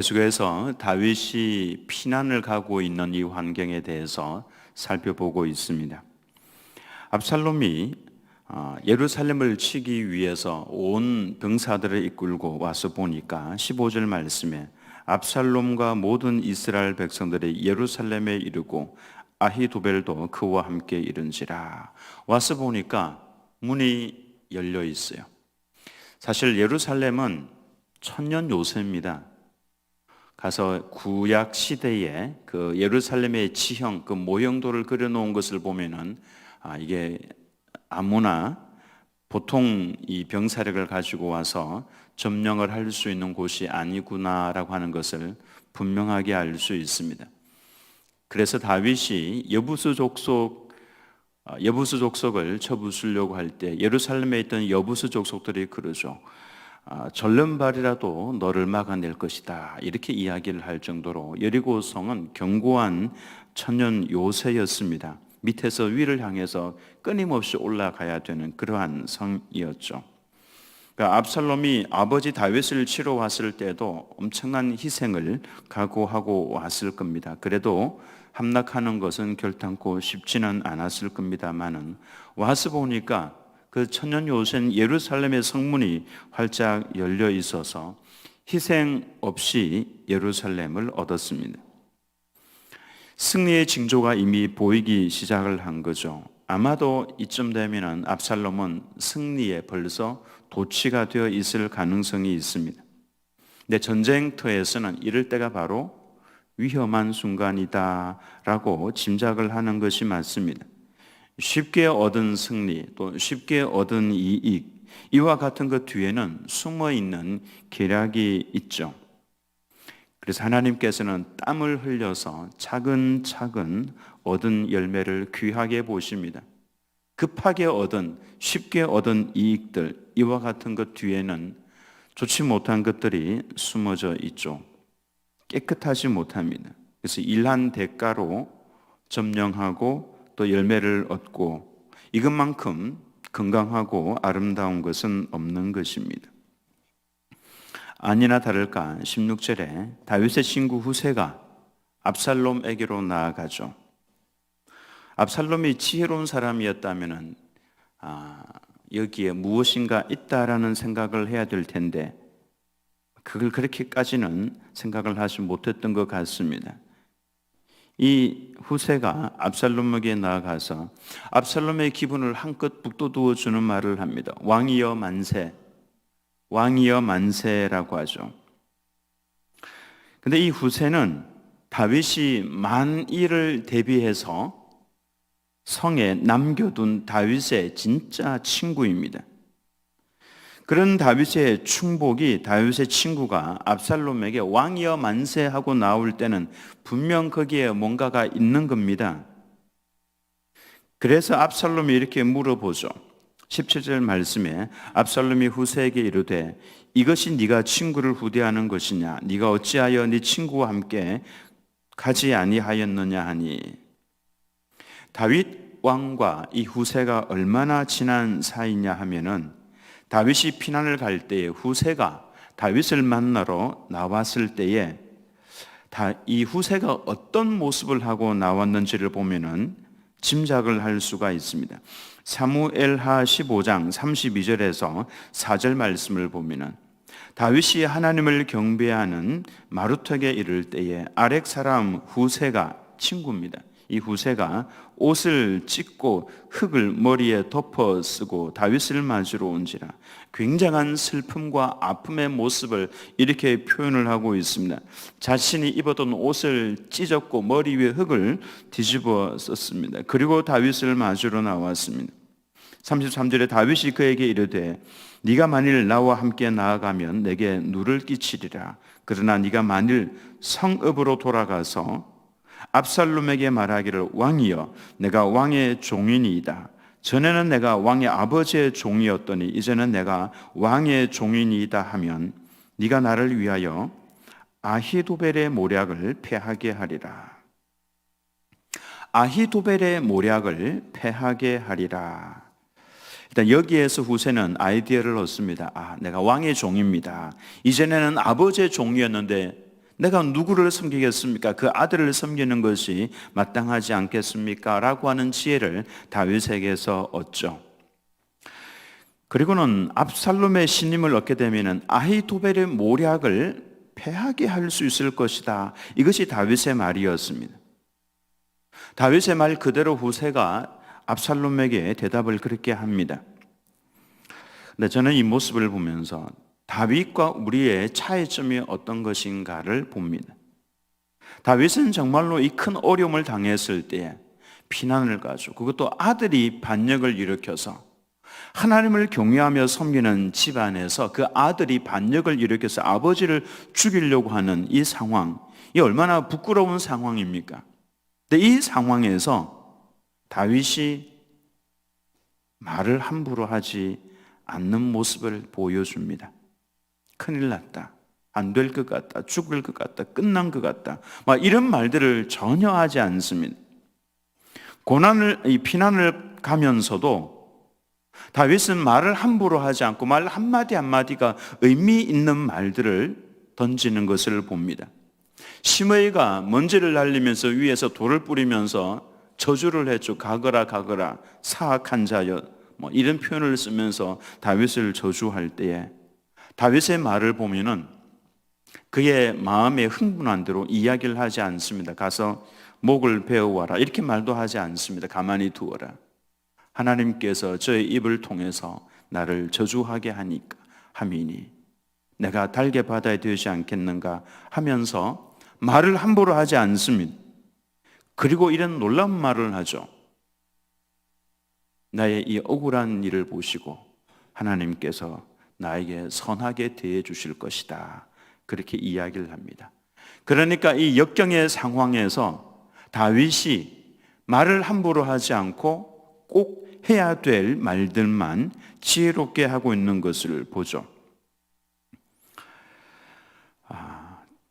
계속해서 다윗이 피난을 가고 있는 이 환경에 대해서 살펴보고 있습니다. 압살롬이 예루살렘을 치기 위해서 온 병사들을 이끌고 와서 보니까 15절 말씀에 압살롬과 모든 이스라엘 백성들이 예루살렘에 이르고 아히도벨도 그와 함께 이른지라. 와서 보니까 문이 열려 있어요. 사실 예루살렘은 천년 요새입니다. 가서 구약 시대에 그 예루살렘의 지형, 그 모형도를 그려놓은 것을 보면은 이게 아무나 보통 이 병사력을 가지고 와서 점령을 할 수 있는 곳이 아니구나라고 하는 것을 분명하게 알 수 있습니다. 그래서 다윗이 여부수 족속을 쳐부수려고 할 때 예루살렘에 있던 여부수 족속들이 그러죠. 절름발이라도 너를 막아낼 것이다, 이렇게 이야기를 할 정도로 여리고성은 견고한 천년 요새였습니다. 밑에서 위를 향해서 끊임없이 올라가야 되는 그러한 성이었죠. 그러니까 압살롬이 아버지 다윗을 치러 왔을 때도 엄청난 희생을 각오하고 왔을 겁니다. 그래도 함락하는 것은 결단코 쉽지는 않았을 겁니다만은 와서 보니까 그 천년 요새는 예루살렘의 성문이 활짝 열려 있어서 희생 없이 예루살렘을 얻었습니다. 승리의 징조가 이미 보이기 시작을 한 거죠. 아마도 이쯤 되면은 압살롬은 승리에 벌써 도취가 되어 있을 가능성이 있습니다. 근데 전쟁터에서는 이럴 때가 바로 위험한 순간이다라고 짐작을 하는 것이 맞습니다. 쉽게 얻은 승리, 또 쉽게 얻은 이익, 이와 같은 것 뒤에는 숨어있는 계략이 있죠. 그래서 하나님께서는 땀을 흘려서 차근차근 얻은 열매를 귀하게 보십니다. 급하게 얻은, 쉽게 얻은 이익들, 이와 같은 것 뒤에는 좋지 못한 것들이 숨어져 있죠. 깨끗하지 못합니다. 그래서 일한 대가로 점령하고 또 열매를 얻고 이것만큼 건강하고 아름다운 것은 없는 것입니다. 아니나 다를까 16절에 다윗의 친구 후세가 압살롬에게로 나아가죠. 압살롬이 지혜로운 사람이었다면 여기에 무엇인가 있다라는 생각을 해야 될 텐데 그걸 그렇게까지는 생각을 하지 못했던 것 같습니다. 이 후세가 압살롬에게 나아가서 압살롬의 기분을 한껏 북돋워 주는 말을 합니다. 왕이여 만세, 왕이여 만세라고 하죠. 근데 이 후세는 다윗이 만일을 대비해서 성에 남겨둔 다윗의 진짜 친구입니다. 그런 다윗의 충복이 다윗의 친구가 압살롬에게 왕이여 만세하고 나올 때는 분명 거기에 뭔가가 있는 겁니다. 그래서 압살롬이 이렇게 물어보죠. 17절 말씀에 압살롬이 후세에게 이르되 이것이 네가 친구를 후대하는 것이냐, 네가 어찌하여 네 친구와 함께 가지 아니하였느냐 하니. 다윗 왕과 이 후세가 얼마나 친한 사이냐 하면은 다윗이 피난을 갈 때에 후세가 다윗을 만나러 나왔을 때에 이 후세가 어떤 모습을 하고 나왔는지를 보면은 짐작을 할 수가 있습니다. 사무엘하 15장 32절에서 4절 말씀을 보면은 다윗이 하나님을 경배하는 마루턱에 이를 때에 아렉 사람 후세가 친구입니다. 이 후세가 옷을 찢고 흙을 머리에 덮어 쓰고 다윗을 맞으러 온지라. 굉장한 슬픔과 아픔의 모습을 이렇게 표현을 하고 있습니다. 자신이 입었던 옷을 찢었고 머리 위에 흙을 뒤집어 썼습니다. 그리고 다윗을 맞으러 나왔습니다. 33절에 다윗이 그에게 이르되 네가 만일 나와 함께 나아가면 내게 누를 끼치리라. 그러나 네가 만일 성읍으로 돌아가서 압살롬에게 말하기를 왕이여 내가 왕의 종이니이다. 전에는 내가 왕의 아버지의 종이었더니 이제는 내가 왕의 종이니이다 하면 네가 나를 위하여 아히도벨의 모략을 패하게 하리라. 아히도벨의 모략을 패하게 하리라. 일단 여기에서 후세는 아이디어를 얻습니다. 내가 왕의 종입니다. 이전에는 아버지의 종이었는데 내가 누구를 섬기겠습니까? 그 아들을 섬기는 것이 마땅하지 않겠습니까? 라고 하는 지혜를 다윗에게서 얻죠. 그리고는 압살롬의 신임을 얻게 되면 아히도벨의 모략을 패하게 할 수 있을 것이다. 이것이 다윗의 말이었습니다. 다윗의 말 그대로 후세가 압살롬에게 대답을 그렇게 합니다. 근데 저는 이 모습을 보면서 다윗과 우리의 차이점이 어떤 것인가를 봅니다. 다윗은 정말로 이 큰 어려움을 당했을 때에 피난을 가지고 그것도 아들이 반역을 일으켜서 하나님을 경외하며 섬기는 집안에서 그 아들이 반역을 일으켜서 아버지를 죽이려고 하는 이 상황, 이 얼마나 부끄러운 상황입니까? 근데 이 상황에서 다윗이 말을 함부로 하지 않는 모습을 보여줍니다. 큰일 났다, 안 될 것 같다, 죽을 것 같다, 끝난 것 같다, 막 이런 말들을 전혀 하지 않습니다. 피난을 가면서도 다윗은 말을 함부로 하지 않고 말 한마디 한마디가 의미 있는 말들을 던지는 것을 봅니다. 시므이가 먼지를 날리면서 위에서 돌을 뿌리면서 저주를 했죠. 가거라 가거라 사악한 자여, 뭐 이런 표현을 쓰면서 다윗을 저주할 때에 다윗의 말을 보면은 그의 마음에 흥분한 대로 이야기를 하지 않습니다. 가서 목을 베어와라 이렇게 말도 하지 않습니다. 가만히 두어라. 하나님께서 저의 입을 통해서 나를 저주하게 하니까 함이니 내가 달게 받아야 되지 않겠는가 하면서 말을 함부로 하지 않습니다. 그리고 이런 놀라운 말을 하죠. 나의 이 억울한 일을 보시고 하나님께서 나에게 선하게 대해 주실 것이다. 그렇게 이야기를 합니다. 그러니까 이 역경의 상황에서 다윗이 말을 함부로 하지 않고 꼭 해야 될 말들만 지혜롭게 하고 있는 것을 보죠.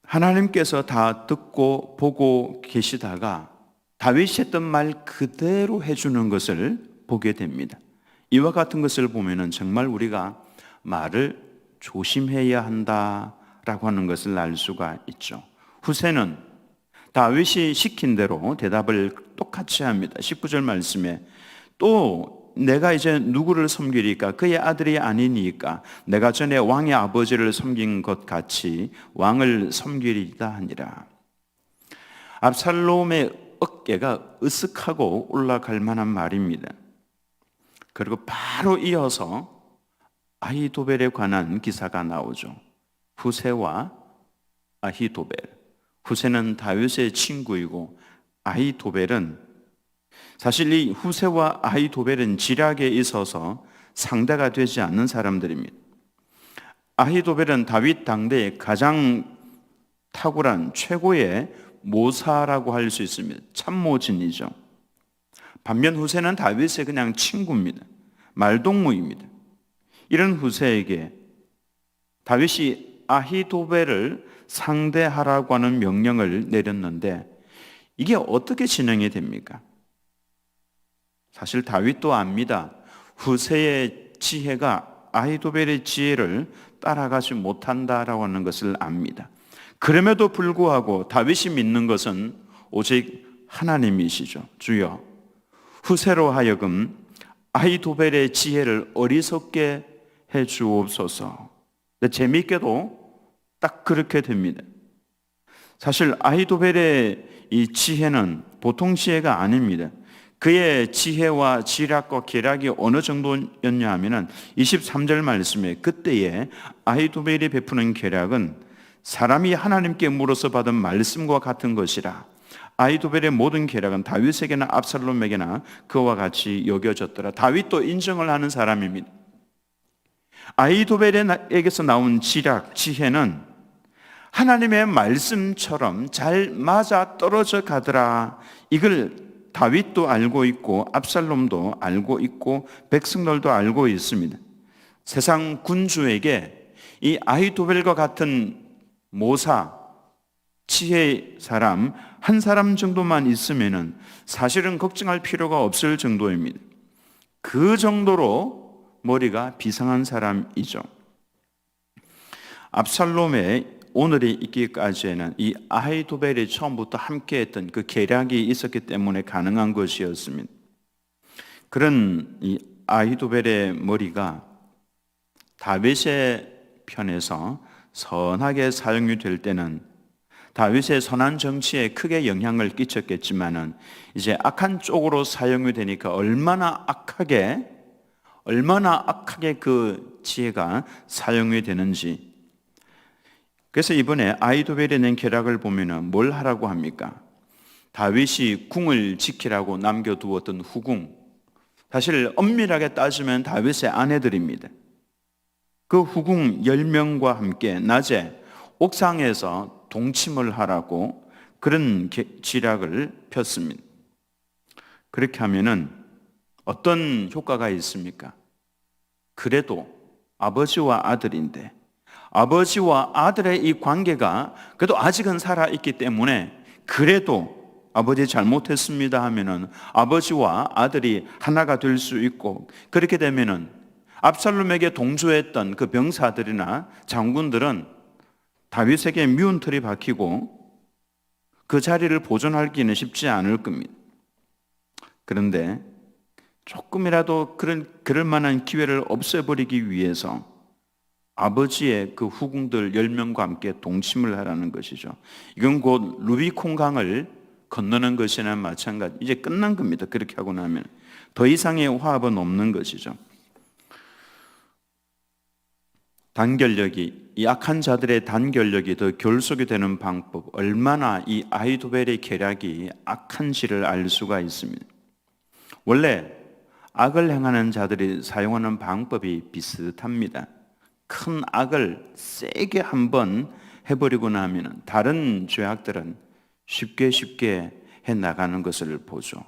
하나님께서 다 듣고 보고 계시다가 다윗이 했던 말 그대로 해주는 것을 보게 됩니다. 이와 같은 것을 보면은 정말 우리가 말을 조심해야 한다라고 하는 것을 알 수가 있죠. 후세는 다윗이 시킨 대로 대답을 똑같이 합니다. 19절 말씀에 또 내가 이제 누구를 섬기리까? 그의 아들이 아니니까 내가 전에 왕의 아버지를 섬긴 것 같이 왕을 섬기리다 하니라. 압살롬의 어깨가 으쓱하고 올라갈 만한 말입니다. 그리고 바로 이어서 아히도벨에 관한 기사가 나오죠. 후세와 아히도벨. 후세는 다윗의 친구이고 아히도벨은 사실 이 후세와 아히도벨은 지략에 있어서 상대가 되지 않는 사람들입니다. 아히도벨은 다윗 당대의 가장 탁월한 최고의 모사라고 할 수 있습니다. 참모진이죠. 반면 후세는 다윗의 그냥 친구입니다. 말동무입니다. 이런 후세에게 다윗이 아히도벨을 상대하라고 하는 명령을 내렸는데 이게 어떻게 진행이 됩니까? 사실 다윗도 압니다. 후세의 지혜가 아히도벨의 지혜를 따라가지 못한다라고 하는 것을 압니다. 그럼에도 불구하고 다윗이 믿는 것은 오직 하나님이시죠. 주여, 후세로 하여금 아히도벨의 지혜를 어리석게 해 주옵소서. 근데 재미있게도 딱 그렇게 됩니다. 사실 아히도벨의 이 지혜는 보통 지혜가 아닙니다. 그의 지혜와 지략과 계략이 어느 정도였냐 하면은 23절 말씀에 그때에 아히도벨이 베푸는 계략은 사람이 하나님께 물어서 받은 말씀과 같은 것이라. 아히도벨의 모든 계략은 다윗에게나 압살롬에게나 그와 같이 여겨졌더라. 다윗도 인정을 하는 사람입니다. 아히도벨에게서 나온 지략, 지혜는 하나님의 말씀처럼 잘 맞아 떨어져 가더라. 이걸 다윗도 알고 있고 압살롬도 알고 있고 백성들도 알고 있습니다. 세상 군주에게 이 아히도벨과 같은 모사, 지혜 사람 한 사람 정도만 있으면은 사실은 걱정할 필요가 없을 정도입니다. 그 정도로 머리가 비상한 사람이죠. 압살롬의 오늘이 있기까지에는 이 아히도벨이 처음부터 함께했던 그 계략이 있었기 때문에 가능한 것이었습니다. 그런 이 아히도벨의 머리가 다윗의 편에서 선하게 사용이 될 때는 다윗의 선한 정치에 크게 영향을 끼쳤겠지만은 이제 악한 쪽으로 사용이 되니까 얼마나 악하게 그 지혜가 사용이 되는지. 그래서 이번에 아히도벨이 낸 계략을 보면은 뭘 하라고 합니까? 다윗이 궁을 지키라고 남겨두었던 후궁, 사실 엄밀하게 따지면 다윗의 아내들입니다. 그 후궁 10명과 함께 낮에 옥상에서 동침을 하라고 그런 지략을 폈습니다. 그렇게 하면은 어떤 효과가 있습니까? 그래도 아버지와 아들인데 아버지와 아들의 이 관계가 그래도 아직은 살아있기 때문에 그래도 아버지 잘못했습니다 하면은 아버지와 아들이 하나가 될 수 있고, 그렇게 되면은 압살롬에게 동조했던 그 병사들이나 장군들은 다윗에게 미운 털이 박히고 그 자리를 보존하기는 쉽지 않을 겁니다. 그런데 조금이라도 그럴 만한 기회를 없애버리기 위해서 아버지의 그 후궁들 10명과 함께 동침을 하라는 것이죠. 이건 곧 루비콘 강을 건너는 것이나 마찬가지. 이제 끝난 겁니다. 그렇게 하고 나면 더 이상의 화합은 없는 것이죠. 단결력이, 이 악한 자들의 단결력이 더 결속이 되는 방법, 얼마나 이 아히도벨의 계략이 악한지를 알 수가 있습니다. 원래 악을 행하는 자들이 사용하는 방법이 비슷합니다. 큰 악을 세게 한번 해버리고 나면 다른 죄악들은 쉽게 해나가는 것을 보죠.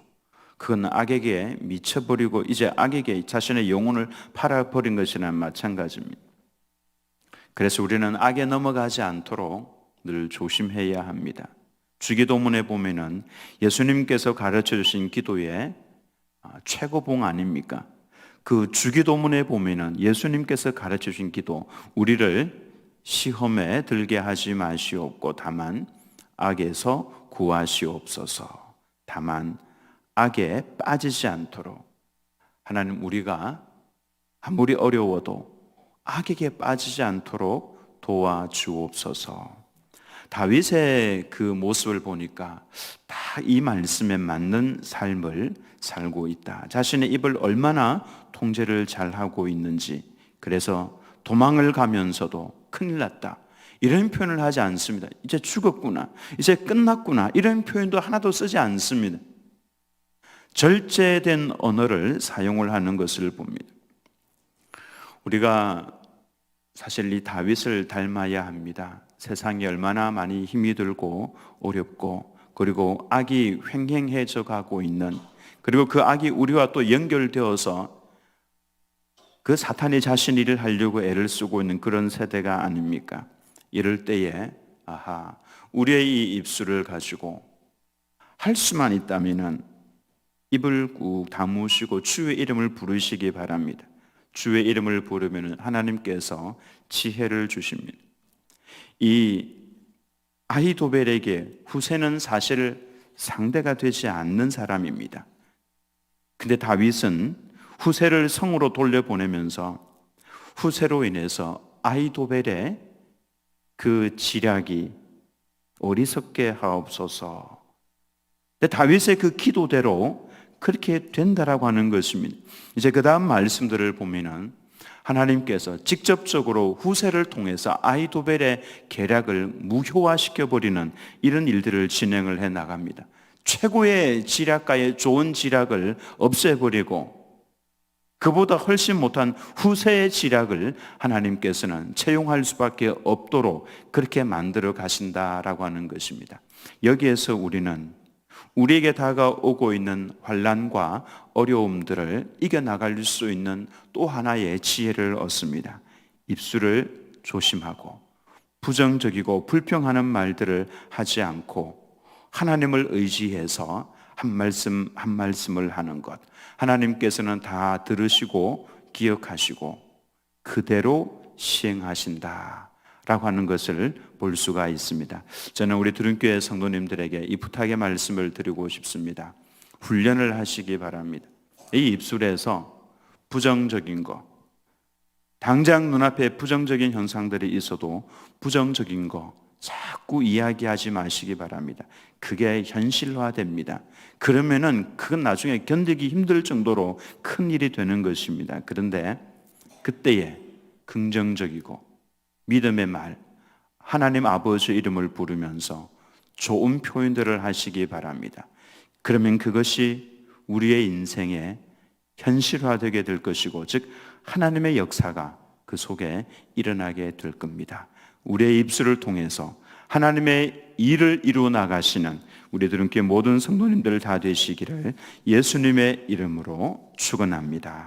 그건 악에게 미쳐버리고 이제 악에게 자신의 영혼을 팔아버린 것이나 마찬가지입니다. 그래서 우리는 악에 넘어가지 않도록 늘 조심해야 합니다. 주기도문에 보면은 예수님께서 가르쳐 주신 기도의 최고봉 아닙니까? 그 주기도문에 보면은 예수님께서 가르쳐 주신 기도, 우리를 시험에 들게 하지 마시옵고 다만 악에서 구하시옵소서. 다만 악에 빠지지 않도록 하나님, 우리가 아무리 어려워도 악에게 빠지지 않도록 도와주옵소서. 다윗의 그 모습을 보니까 다 이 말씀에 맞는 삶을 살고 있다. 자신의 입을 얼마나 통제를 잘하고 있는지. 그래서 도망을 가면서도 큰일 났다, 이런 표현을 하지 않습니다. 이제 죽었구나, 이제 끝났구나, 이런 표현도 하나도 쓰지 않습니다. 절제된 언어를 사용을 하는 것을 봅니다. 우리가 사실 이 다윗을 닮아야 합니다. 세상이 얼마나 많이 힘이 들고 어렵고, 그리고 악이 횡행해져 가고 있는, 그리고 그 악이 우리와 또 연결되어서 그 사탄이 자신 일을 하려고 애를 쓰고 있는 그런 세대가 아닙니까? 이럴 때에 우리의 이 입술을 가지고 할 수만 있다면은 입을 꾹 다무시고 주의 이름을 부르시기 바랍니다. 주의 이름을 부르면 하나님께서 지혜를 주십니다. 이 아히도벨에게 후세는 사실 상대가 되지 않는 사람입니다. 근데 다윗은 후세를 성으로 돌려보내면서 후세로 인해서 아히도벨의 그 지략이 어리석게 하옵소서. 근데 다윗의 그 기도대로 그렇게 된다라고 하는 것입니다. 이제 그 다음 말씀들을 보면은 하나님께서 직접적으로 후세를 통해서 아히도벨의 계략을 무효화시켜버리는 이런 일들을 진행을 해 나갑니다. 최고의 지략가의 좋은 지략을 없애버리고 그보다 훨씬 못한 후세의 지략을 하나님께서는 채용할 수밖에 없도록 그렇게 만들어 가신다라고 하는 것입니다. 여기에서 우리는 우리에게 다가오고 있는 환난과 어려움들을 이겨나갈 수 있는 또 하나의 지혜를 얻습니다. 입술을 조심하고 부정적이고 불평하는 말들을 하지 않고 하나님을 의지해서 한 말씀 한 말씀을 하는 것, 하나님께서는 다 들으시고 기억하시고 그대로 시행하신다 라고 하는 것을 볼 수가 있습니다. 저는 우리 두른교회 성도님들에게 이 부탁의 말씀을 드리고 싶습니다. 훈련을 하시기 바랍니다. 이 입술에서 부정적인 거, 당장 눈앞에 부정적인 현상들이 있어도 부정적인 거 자꾸 이야기하지 마시기 바랍니다. 그게 현실화됩니다. 그러면은 그건 나중에 견디기 힘들 정도로 큰 일이 되는 것입니다. 그런데 그때에 긍정적이고 믿음의 말, 하나님 아버지 이름을 부르면서 좋은 표현들을 하시기 바랍니다. 그러면 그것이 우리의 인생에 현실화되게 될 것이고, 즉 하나님의 역사가 그 속에 일어나게 될 겁니다. 우리의 입술을 통해서 하나님의 일을 이루어 나가시는 우리 두른교회 모든 성도님들 다 되시기를 예수님의 이름으로 축원합니다.